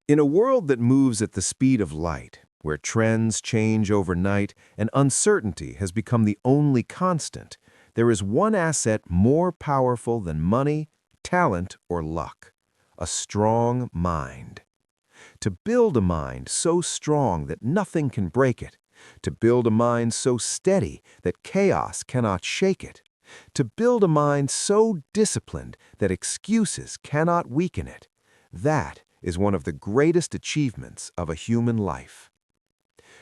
In a world that moves at the speed of light, where trends change overnight and uncertainty has become the only constant, there is one asset more powerful than money, talent, or luck: a strong mind. To build a mind so strong that nothing can break it, to build a mind so steady that chaos cannot shake it, to build a mind so disciplined that excuses cannot weaken it, that is one of the greatest achievements of a human life.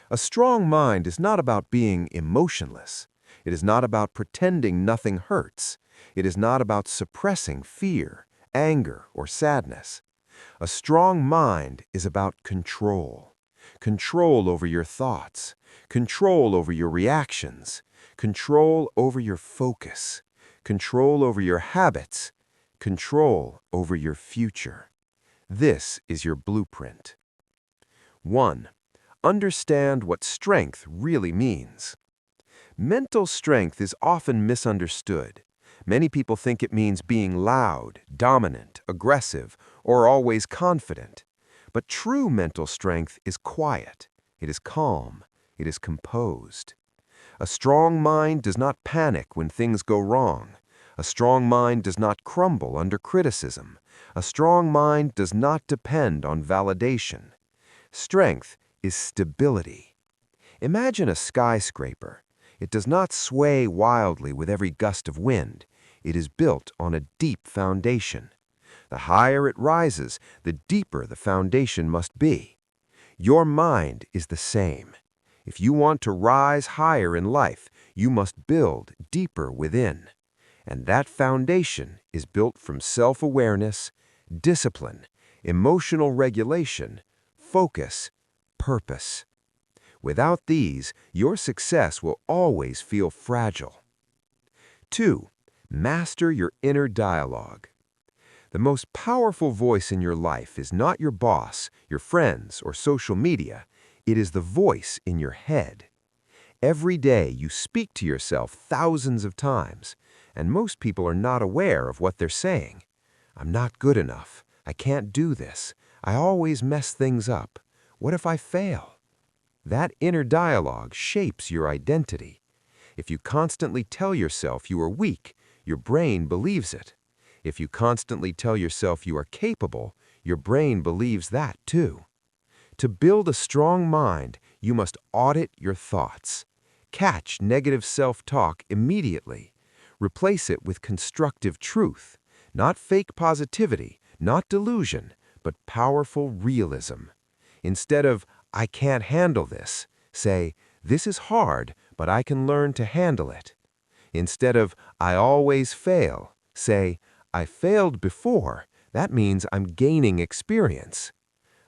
A strong mind is not about being emotionless. It is not about pretending nothing hurts. It is not about suppressing fear, anger, or sadness. A strong mind is about control. Control over your thoughts, control over your reactions, control over your focus, control over your habits, control over your future. This is your blueprint. 1. Understand what strength really means. Mental strength is often misunderstood. Many people think it means being loud, dominant, aggressive, or always confident. But true mental strength is quiet. It is calm. It is composed. A strong mind does not panic when things go wrong. A strong mind does not crumble under criticism. A strong mind does not depend on validation. Strength is stability. Imagine a skyscraper. It does not sway wildly with every gust of wind. It is built on a deep foundation. The higher it rises, the deeper the foundation must be. Your mind is the same. If you want to rise higher in life, you must build deeper within. And that foundation is built from self-awareness, discipline, emotional regulation, focus, purpose. Without these, your success will always feel fragile. 2. Master your inner dialogue. The most powerful voice in your life is not your boss, your friends, or social media. It is the voice in your head. Every day you speak to yourself thousands of times, and most people are not aware of what they're saying. I'm not good enough. I can't do this. I always mess things up. What if I fail? That inner dialogue shapes your identity. If you constantly tell yourself you are weak, your brain believes it. If you constantly tell yourself you are capable, your brain believes that too. To build a strong mind, you must audit your thoughts. Catch negative self-talk immediately. Replace it with constructive truth, not fake positivity, not delusion, but powerful realism. Instead of, "I can't handle this," say, "This is hard, but I can learn to handle it." Instead of, "I always fail," say, "I failed before. That means I'm gaining experience."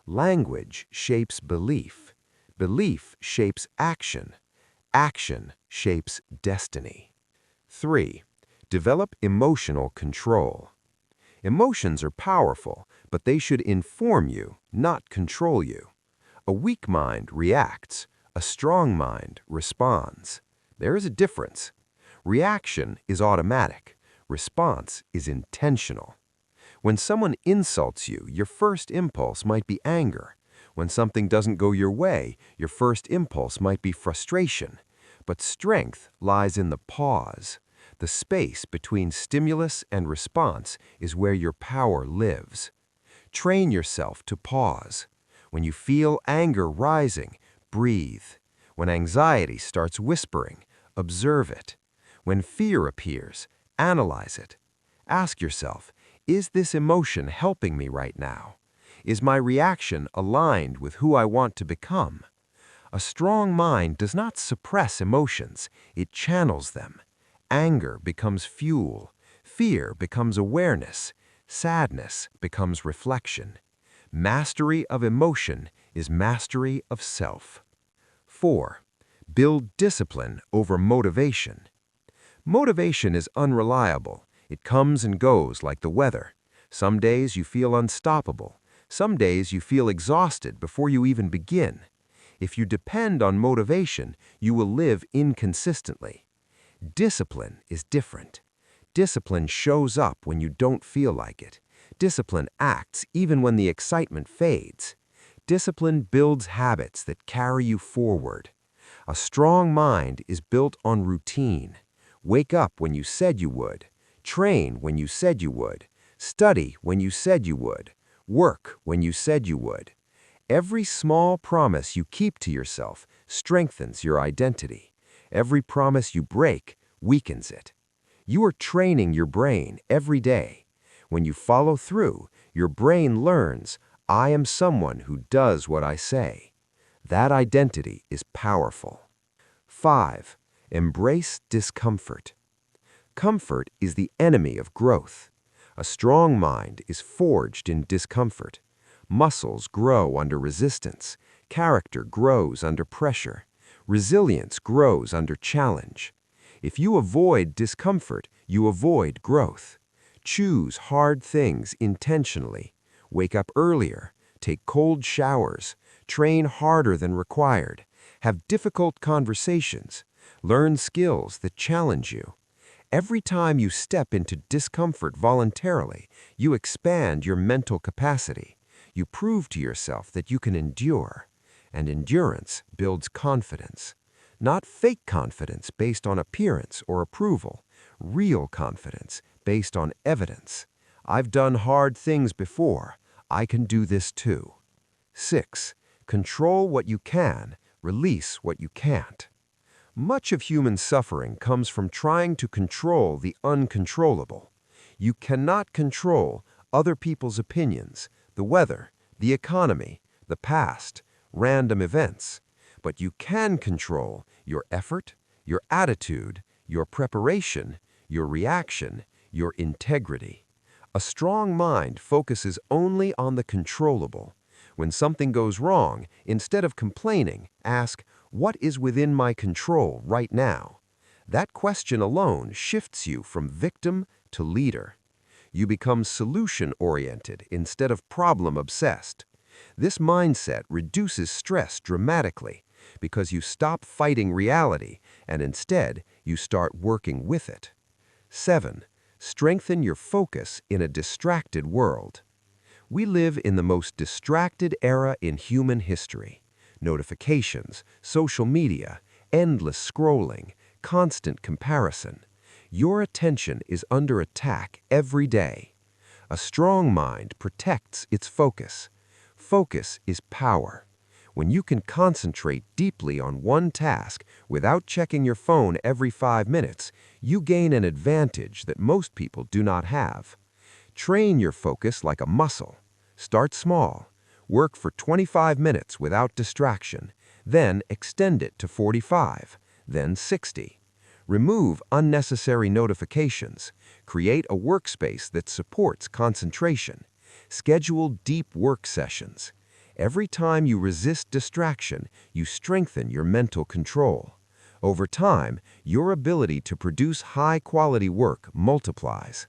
Language shapes belief. Belief shapes action. Action shapes destiny. 3. Develop emotional control. Emotions are powerful, but they should inform you, not control you. A weak mind reacts. A strong mind responds. There is a difference. Reaction is automatic. Response is intentional. When someone insults you, your first impulse might be anger. When something doesn't go your way, your first impulse might be frustration. But strength lies in the pause. The space between stimulus and response is where your power lives. Train yourself to pause. When you feel anger rising, breathe. When anxiety starts whispering, observe it. When fear appears, analyze it. Ask yourself, is this emotion helping me right now? Is my reaction aligned with who I want to become? A strong mind does not suppress emotions, it channels them. Anger becomes fuel. Fear becomes awareness. Sadness becomes reflection. Mastery of emotion is mastery of self. 4. Build discipline over motivation. Motivation is unreliable. It comes and goes like the weather. Some days you feel unstoppable. Some days you feel exhausted before you even begin. If you depend on motivation, you will live inconsistently. Discipline is different. Discipline shows up when you don't feel like it. Discipline acts even when the excitement fades. Discipline builds habits that carry you forward. A strong mind is built on routine. Wake up when you said you would. Train when you said you would. Study when you said you would. Work when you said you would. Every small promise you keep to yourself strengthens your identity. Every promise you break weakens it. You are training your brain every day. When you follow through, your brain learns, I am someone who does what I say. That identity is powerful. 5. Embrace discomfort. Comfort is the enemy of growth. A strong mind is forged in discomfort. Muscles grow under resistance. Character grows under pressure. Resilience grows under challenge. If you avoid discomfort, you avoid growth. Choose hard things intentionally. Wake up earlier. Take cold showers. Train harder than required. Have difficult conversations. Learn skills that challenge you. Every time you step into discomfort voluntarily, you expand your mental capacity. You prove to yourself that you can endure. And endurance builds confidence. Not fake confidence based on appearance or approval. Real confidence based on evidence. I've done hard things before. I can do this too. 6. Control what you can, release what you can't. Much of human suffering comes from trying to control the uncontrollable. You cannot control other people's opinions, the weather, the economy, the past, random events. But you can control your effort, your attitude, your preparation, your reaction, your integrity. A strong mind focuses only on the controllable. When something goes wrong, instead of complaining, ask, what is within my control right now? That question alone shifts you from victim to leader. You become solution-oriented instead of problem-obsessed. This mindset reduces stress dramatically because you stop fighting reality and instead you start working with it. 7. Strengthen your focus in a distracted world. We live in the most distracted era in human history. Notifications, social media, endless scrolling, constant comparison. Your attention is under attack every day. A strong mind protects its focus. Focus is power. When you can concentrate deeply on one task without checking your phone every 5 minutes, you gain an advantage that most people do not have. Train your focus like a muscle. Start small. Work for 25 minutes without distraction, then extend it to 45, then 60. Remove unnecessary notifications. Create a workspace that supports concentration. Schedule deep work sessions. Every time you resist distraction, you strengthen your mental control. Over time, your ability to produce high-quality work multiplies.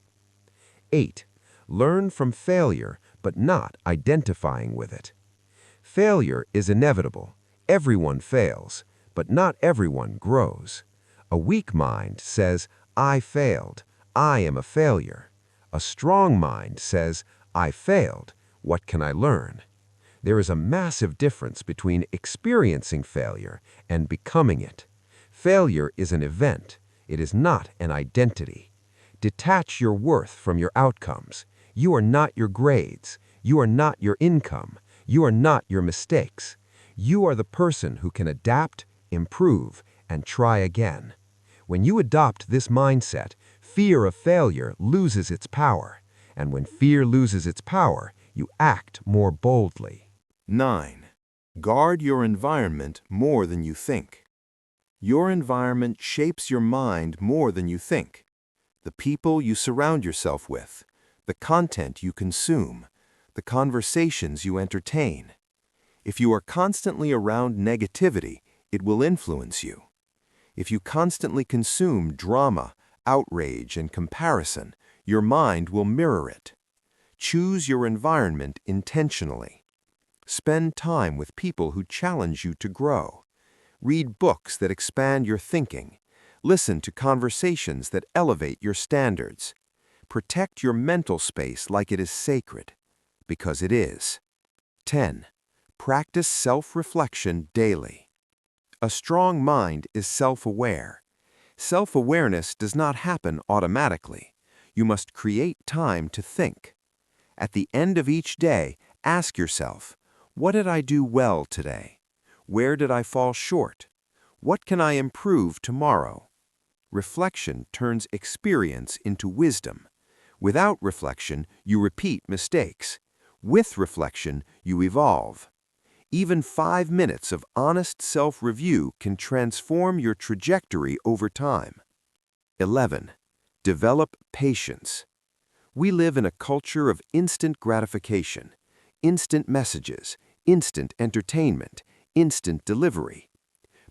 8. Learn from failure, but not identifying with it. Failure is inevitable. Everyone fails, but not everyone grows. A weak mind says, I failed. I am a failure. A strong mind says, I failed. What can I learn? There is a massive difference between experiencing failure and becoming it. Failure is an event. It is not an identity. Detach your worth from your outcomes. You are not your grades. You are not your income. You are not your mistakes. You are the person who can adapt, improve, and try again. When you adopt this mindset, fear of failure loses its power. And when fear loses its power, you act more boldly. 9. Guard your environment more than you think. Your environment shapes your mind more than you think. The people you surround yourself with, the content you consume, the conversations you entertain. If you are constantly around negativity, it will influence you. If you constantly consume drama, outrage, and comparison, your mind will mirror it. Choose your environment intentionally. Spend time with people who challenge you to grow. Read books that expand your thinking. Listen to conversations that elevate your standards. Protect your mental space like it is sacred, because it is. 10. Practice self-reflection daily. A strong mind is self-aware. Self-awareness does not happen automatically. You must create time to think. At the end of each day, ask yourself, what did I do well today? Where did I fall short? What can I improve tomorrow? Reflection turns experience into wisdom. Without reflection, you repeat mistakes. With reflection, you evolve. Even 5 minutes of honest self-review can transform your trajectory over time. 11. Develop patience. We live in a culture of instant gratification, instant messages, instant entertainment, instant delivery.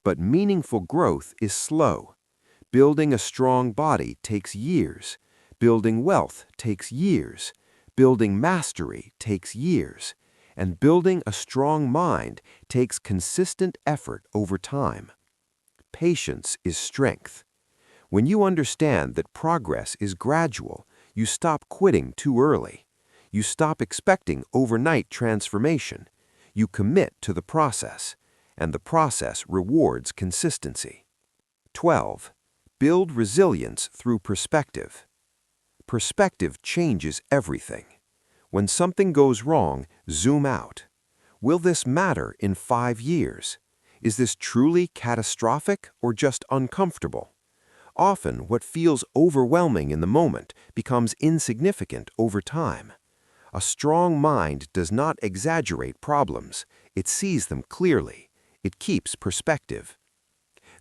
But meaningful growth is slow. Building a strong body takes years. Building wealth takes years. Building mastery takes years. And building a strong mind takes consistent effort over time. Patience is strength. When you understand that progress is gradual, you stop quitting too early. You stop expecting overnight transformation. You commit to the process, and the process rewards consistency. 12. Build resilience through perspective. Perspective changes everything. When something goes wrong, zoom out. Will this matter in 5 years? Is this truly catastrophic or just uncomfortable? Often, what feels overwhelming in the moment becomes insignificant over time. A strong mind does not exaggerate problems. It sees them clearly. It keeps perspective.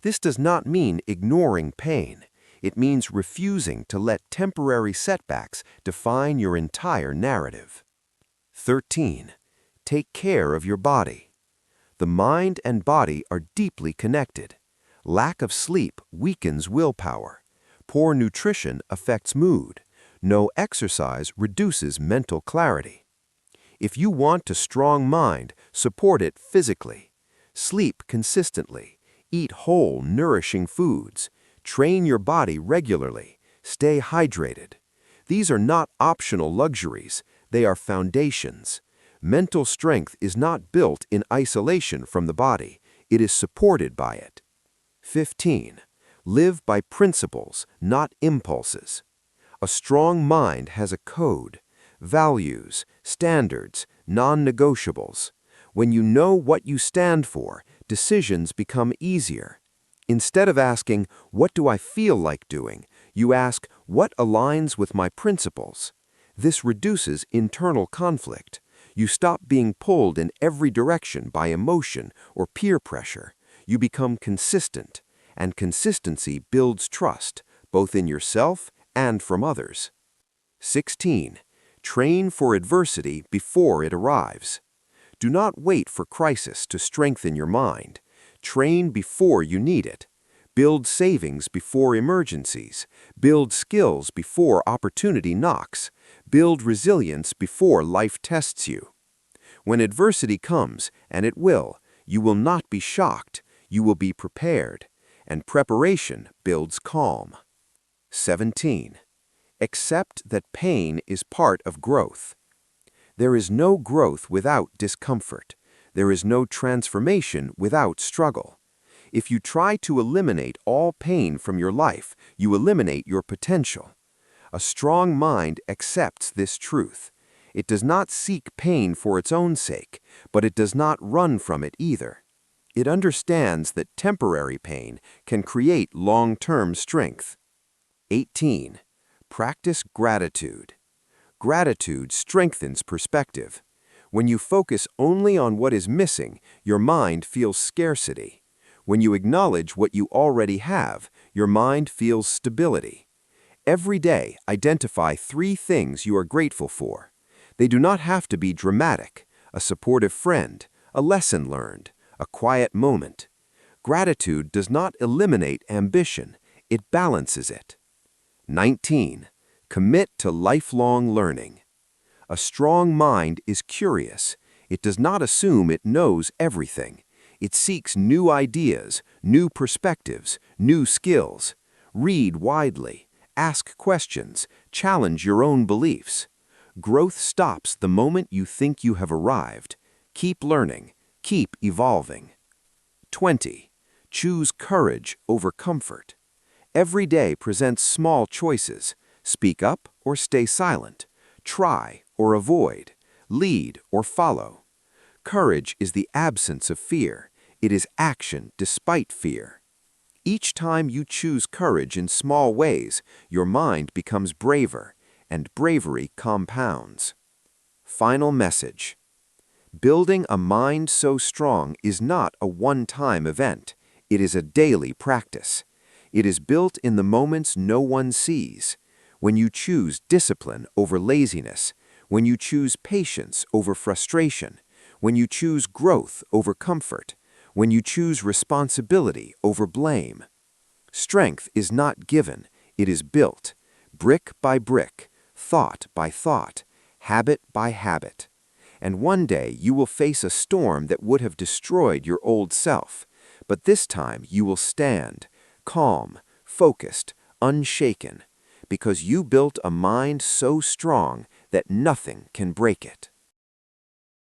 This does not mean ignoring pain. It means refusing to let temporary setbacks define your entire narrative. 13. Take care of your body. The mind and body are deeply connected. Lack of sleep weakens willpower. Poor nutrition affects mood. No exercise reduces mental clarity. If you want a strong mind, support it physically. Sleep consistently. Eat whole, nourishing foods. Train your body regularly. Stay hydrated. These are not optional luxuries. They are foundations. Mental strength is not built in isolation from the body. It is supported by it. 15. Live by principles, not impulses. A strong mind has a code, values, standards, non-negotiables. When you know what you stand for, decisions become easier. Instead of asking, what do I feel like doing, you ask, what aligns with my principles? This reduces internal conflict. You stop being pulled in every direction by emotion or peer pressure. You become consistent, and consistency builds trust, both in yourself and from others. 16. Train for adversity before it arrives. Do not wait for crisis to strengthen your mind. Train before you need it. Build savings before emergencies. Build skills before opportunity knocks. Build resilience before life tests you. When adversity comes, and it will, you will not be shocked. You will be prepared. And preparation builds calm. 17. Accept that pain is part of growth. There is no growth without discomfort. There is no transformation without struggle. If you try to eliminate all pain from your life, you eliminate your potential. A strong mind accepts this truth. It does not seek pain for its own sake, but it does not run from it either. It understands that temporary pain can create long-term strength. 18. Practice gratitude. Gratitude strengthens perspective. When you focus only on what is missing, your mind feels scarcity. When you acknowledge what you already have, your mind feels stability. Every day, identify 3 things you are grateful for. They do not have to be dramatic: a supportive friend, a lesson learned, a quiet moment. Gratitude does not eliminate ambition, it balances it. 19. Commit to lifelong learning. A strong mind is curious. It does not assume it knows everything. It seeks new ideas, new perspectives, new skills. Read widely, ask questions, challenge your own beliefs. Growth stops the moment you think you have arrived. Keep learning, Keep evolving. 20. Choose courage over comfort. Every day presents small choices. Speak up or stay silent. Try or avoid. Lead or follow. Courage is the absence of fear. It is action despite fear. Each time you choose courage in small ways, your mind becomes braver, and bravery compounds. Final message. Building a mind so strong is not a one-time event. It is a daily practice. It is built in the moments no one sees. When you choose discipline over laziness, when you choose patience over frustration, when you choose growth over comfort, when you choose responsibility over blame. Strength is not given, it is built, brick by brick, thought by thought, habit by habit. And one day you will face a storm that would have destroyed your old self, but this time you will stand, calm, focused, unshaken, because you built a mind so strong that nothing can break it.